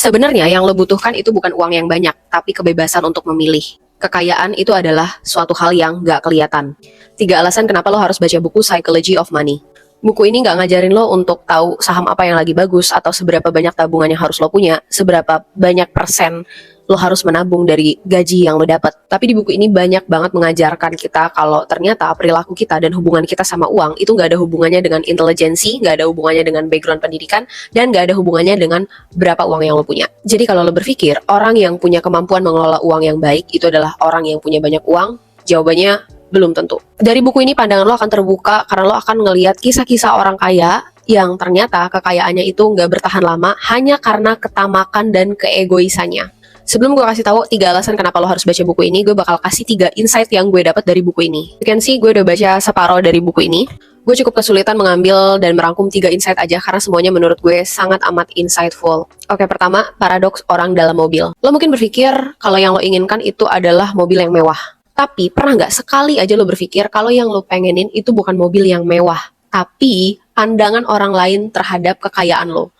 Sebenarnya yang lo butuhkan itu bukan uang yang banyak, tapi kebebasan untuk memilih. Kekayaan itu adalah suatu hal yang nggak kelihatan. 3 alasan kenapa lo harus baca buku Psychology of Money. Buku ini nggak ngajarin lo untuk tahu saham apa yang lagi bagus atau seberapa banyak tabungan yang harus lo punya, seberapa banyak persen lo harus menabung dari gaji yang lo dapat. Tapi di buku ini banyak banget mengajarkan kita kalau ternyata perilaku kita dan hubungan kita sama uang itu nggak ada hubungannya dengan intelijensi, nggak ada hubungannya dengan background pendidikan, dan nggak ada hubungannya dengan berapa uang yang lo punya. Jadi kalau lo berpikir orang yang punya kemampuan mengelola uang yang baik itu adalah orang yang punya banyak uang, jawabannya belum tentu. Dari buku ini pandangan lo akan terbuka karena lo akan ngelihat kisah-kisah orang kaya yang ternyata kekayaannya itu nggak bertahan lama hanya karena ketamakan dan keegoisannya. Sebelum gue kasih tahu 3 alasan kenapa lo harus baca buku ini, gue bakal kasih 3 insight yang gue dapat dari buku ini. You can see gue udah baca separuh dari buku ini. Gue cukup kesulitan mengambil dan merangkum 3 insight aja karena semuanya menurut gue sangat amat insightful. Oke, pertama, paradoks orang dalam mobil. Lo mungkin berpikir kalau yang lo inginkan itu adalah mobil yang mewah. Tapi pernah nggak sekali aja lo berpikir kalau yang lo pengenin itu bukan mobil yang mewah, tapi pandangan orang lain terhadap kekayaan lo.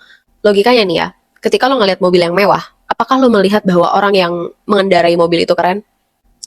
Logikanya nih ya, ketika lo ngeliat mobil yang mewah, apakah lo melihat bahwa orang yang mengendarai mobil itu keren?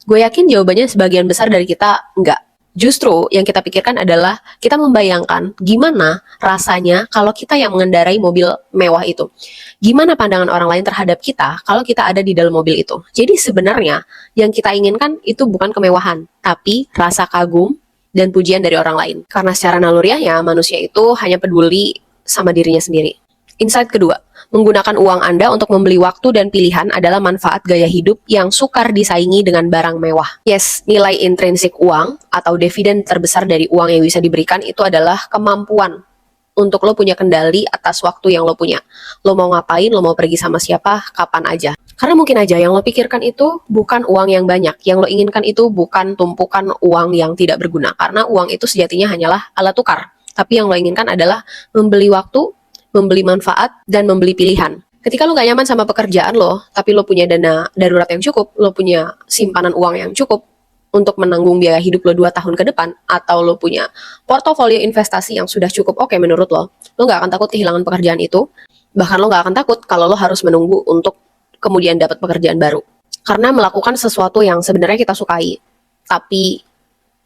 Gue yakin jawabannya sebagian besar dari kita enggak. Justru yang kita pikirkan adalah kita membayangkan gimana rasanya kalau kita yang mengendarai mobil mewah itu. Gimana pandangan orang lain terhadap kita kalau kita ada di dalam mobil itu. Jadi sebenarnya yang kita inginkan itu bukan kemewahan, tapi rasa kagum dan pujian dari orang lain. Karena secara naluriahnya manusia itu hanya peduli sama dirinya sendiri. Insight kedua, menggunakan uang Anda untuk membeli waktu dan pilihan adalah manfaat gaya hidup yang sukar disaingi dengan barang mewah. Yes, nilai intrinsik uang atau dividen terbesar dari uang yang bisa diberikan itu adalah kemampuan untuk lo punya kendali atas waktu yang lo punya. Lo mau ngapain, lo mau pergi sama siapa, kapan aja. Karena mungkin aja yang lo pikirkan itu bukan uang yang banyak. Yang lo inginkan itu bukan tumpukan uang yang tidak berguna. Karena uang itu sejatinya hanyalah alat tukar. Tapi yang lo inginkan adalah membeli waktu, membeli manfaat, dan membeli pilihan. Ketika lo gak nyaman sama pekerjaan lo, tapi lo punya dana darurat yang cukup, lo punya simpanan uang yang cukup untuk menanggung biaya hidup lo 2 tahun ke depan, atau lo punya portofolio investasi yang sudah cukup oke menurut lo gak akan takut kehilangan pekerjaan itu. Bahkan lo gak akan takut kalau lo harus menunggu untuk kemudian dapat pekerjaan baru. Karena melakukan sesuatu yang sebenarnya kita sukai, tapi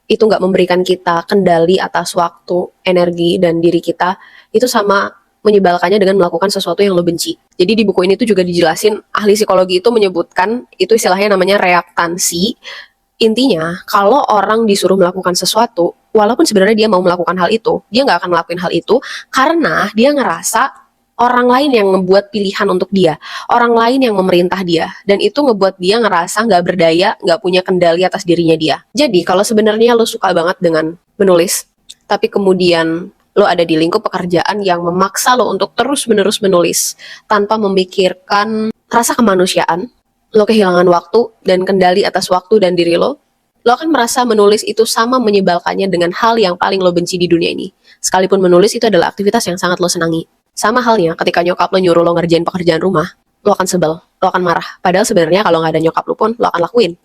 itu gak memberikan kita kendali atas waktu, energi, dan diri kita, itu sama menyebalkannya dengan melakukan sesuatu yang lo benci. Jadi di buku ini tuh juga dijelasin, ahli psikologi itu menyebutkan, itu istilahnya namanya reaktansi. Intinya, kalau orang disuruh melakukan sesuatu, walaupun sebenarnya dia mau melakukan hal itu, dia nggak akan melakukan hal itu karena dia ngerasa orang lain yang ngebuat pilihan untuk dia, orang lain yang memerintah dia, dan itu ngebuat dia ngerasa nggak berdaya, nggak punya kendali atas dirinya dia. Jadi kalau sebenarnya lo suka banget dengan menulis, tapi kemudian lo ada di lingkup pekerjaan yang memaksa lo untuk terus-menerus menulis tanpa memikirkan rasa kemanusiaan, lo kehilangan waktu dan kendali atas waktu dan diri lo akan merasa menulis itu sama menyebalkannya dengan hal yang paling lo benci di dunia ini. Sekalipun menulis itu adalah aktivitas yang sangat lo senangi. Sama halnya ketika nyokap lo nyuruh lo ngerjain pekerjaan rumah, lo akan sebel, lo akan marah. Padahal sebenarnya kalau nggak ada nyokap lo pun, lo akan lakuin.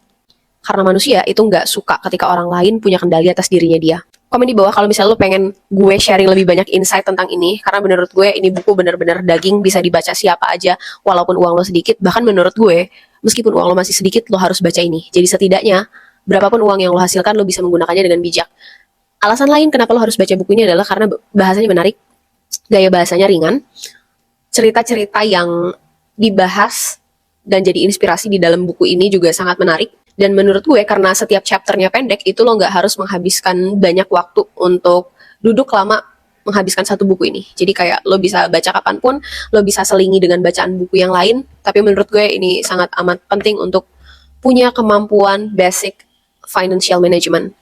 Karena manusia itu nggak suka ketika orang lain punya kendali atas dirinya dia. Komen di bawah kalau misalnya lo pengen gue sharing lebih banyak insight tentang ini, karena menurut gue ini buku bener-bener daging, bisa dibaca siapa aja walaupun uang lo sedikit. Bahkan menurut gue, meskipun uang lo masih sedikit, lo harus baca ini. Jadi setidaknya berapapun uang yang lo hasilkan, lo bisa menggunakannya dengan bijak. Alasan lain kenapa lo harus baca buku ini adalah karena bahasanya menarik, gaya bahasanya ringan, cerita-cerita yang dibahas dan jadi inspirasi di dalam buku ini juga sangat menarik. Dan menurut gue karena setiap chapternya pendek, itu lo nggak harus menghabiskan banyak waktu untuk duduk lama menghabiskan satu buku ini. Jadi kayak lo bisa baca kapanpun, lo bisa selingi dengan bacaan buku yang lain. Tapi menurut gue ini sangat amat penting untuk punya kemampuan basic financial management.